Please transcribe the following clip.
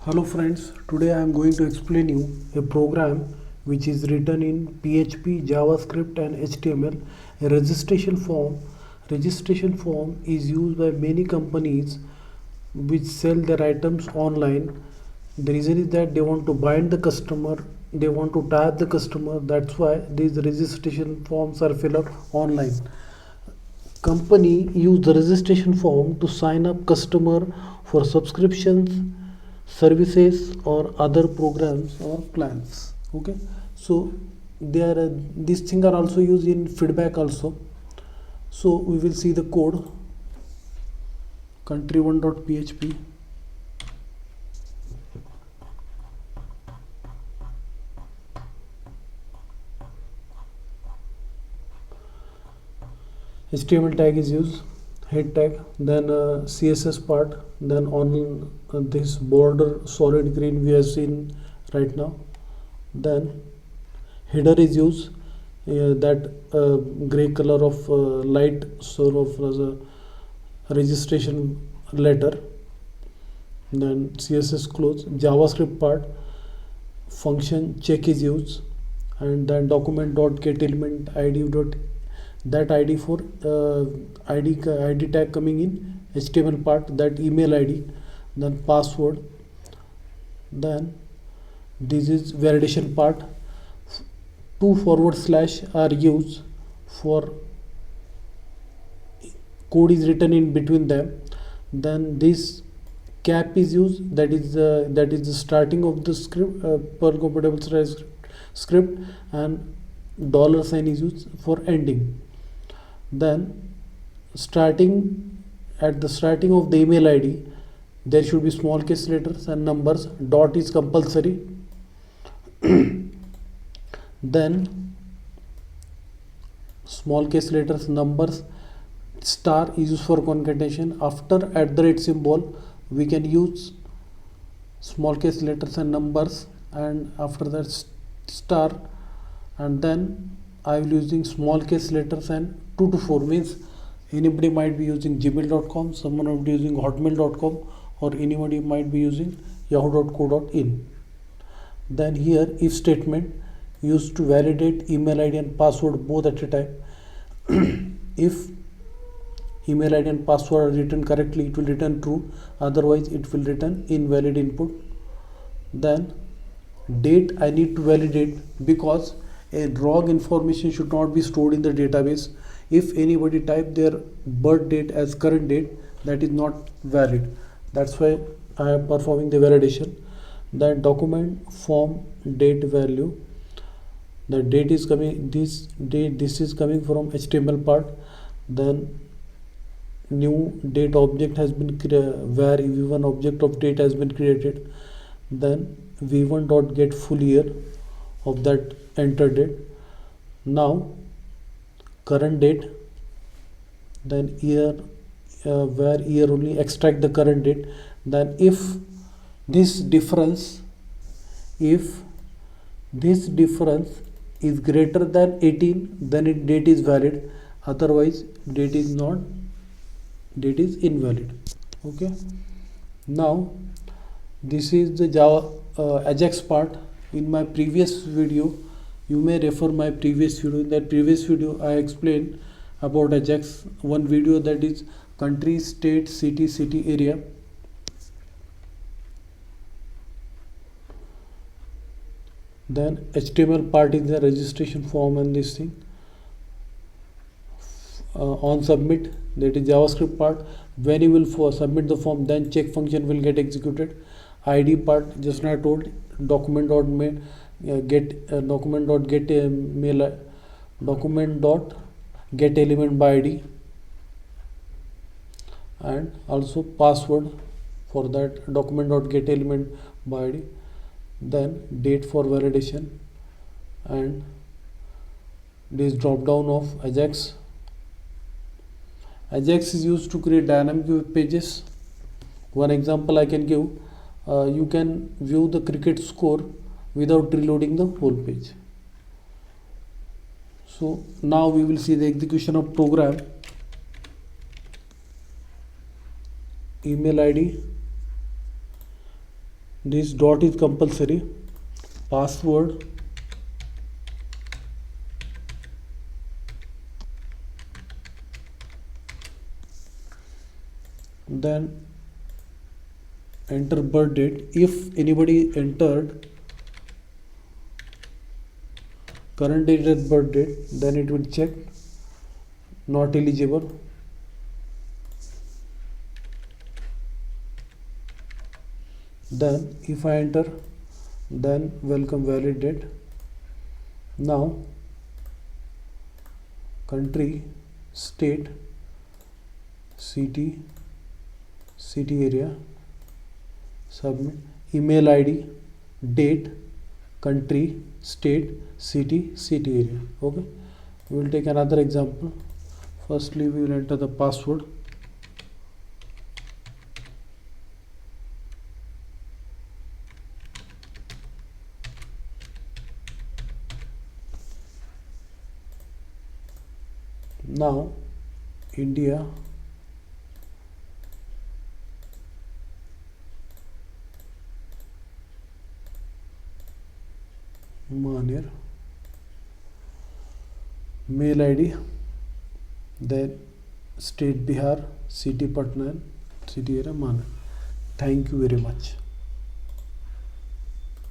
Hello friends, today I am going to explain you a program which is written in PHP, JavaScript and HTML. A registration form. Registration form is used by many companies which sell their items online. The reason is that they want to bind the customer, they want to tag the customer. That's why these registration forms are filled up online. Company use the registration form to sign up customer for subscriptions, services or other programs or plans. Okay, so they are these things are also used in feedback also. So we will see the code country1.php. HTML tag is used, head tag, then CSS part, then on this border solid green we have seen right now, then header is used, that gray color of light sort of as a registration letter, then CSS close, JavaScript part, function check is used, and then document.getElementId dot that id for id tag coming in HTML part, that email id, then password, then this is validation part. Two forward slash are used for code is written in between them. Then this cap is used, that is the starting of the script, per compatible script, and dollar sign is used for ending. Then at the starting of the email id there should be small case letters and numbers, dot is compulsory. Then small case letters, numbers, star is used for concatenation. After @ symbol we can use small case letters and numbers, and after that star, and then I will using small case letters and 2 to 4 means anybody might be using gmail.com, someone might be using hotmail.com, or anybody might be using yahoo.co.in. Then here if statement used to validate email id and password both at a time. If email id and password are written correctly, it will return true, otherwise it will return invalid input. Then date I need to validate, because a wrong information should not be stored in the database. If anybody type their birth date as current date, that is not valid. That's why I am performing the validation. Then document form date value, the date is coming, this is coming from HTML part. Then new date object has been where v1 object of date has been created. Then v1 dot get full year of that enter date. Now current date, then year, where year only extract the current date. Then if this difference is greater than 18, then date is valid, otherwise date is invalid. Okay, now this is the Java Ajax part. In my previous video, you may refer my previous video. In that previous video I explained about Ajax, one video, that is country, state, city, area. Then HTML part is the registration form and this thing. On submit, that is JavaScript part. When you will submit the form, then check function will get executed. ID part, just now I told, document.get mail, document.get element by ID, and also password for that document.get element by ID. Then date for validation, and this drop down of Ajax. Ajax is used to create dynamic web pages. One example I can give, you can view the cricket score without reloading the whole page. So now we will see the execution of program. Email id, this dot is compulsory. Password, then enter birth date. If anybody entered current date as birth date, then it will check not eligible. Then if I enter, then welcome valid date. Now country, state, city area, submit, email ID, date, country, state, city area. Okay, we will take another example. Firstly, we will enter the password. Now India, Maner, mail ID, then state Bihar, city Patna, city area Maner. Thank you very much.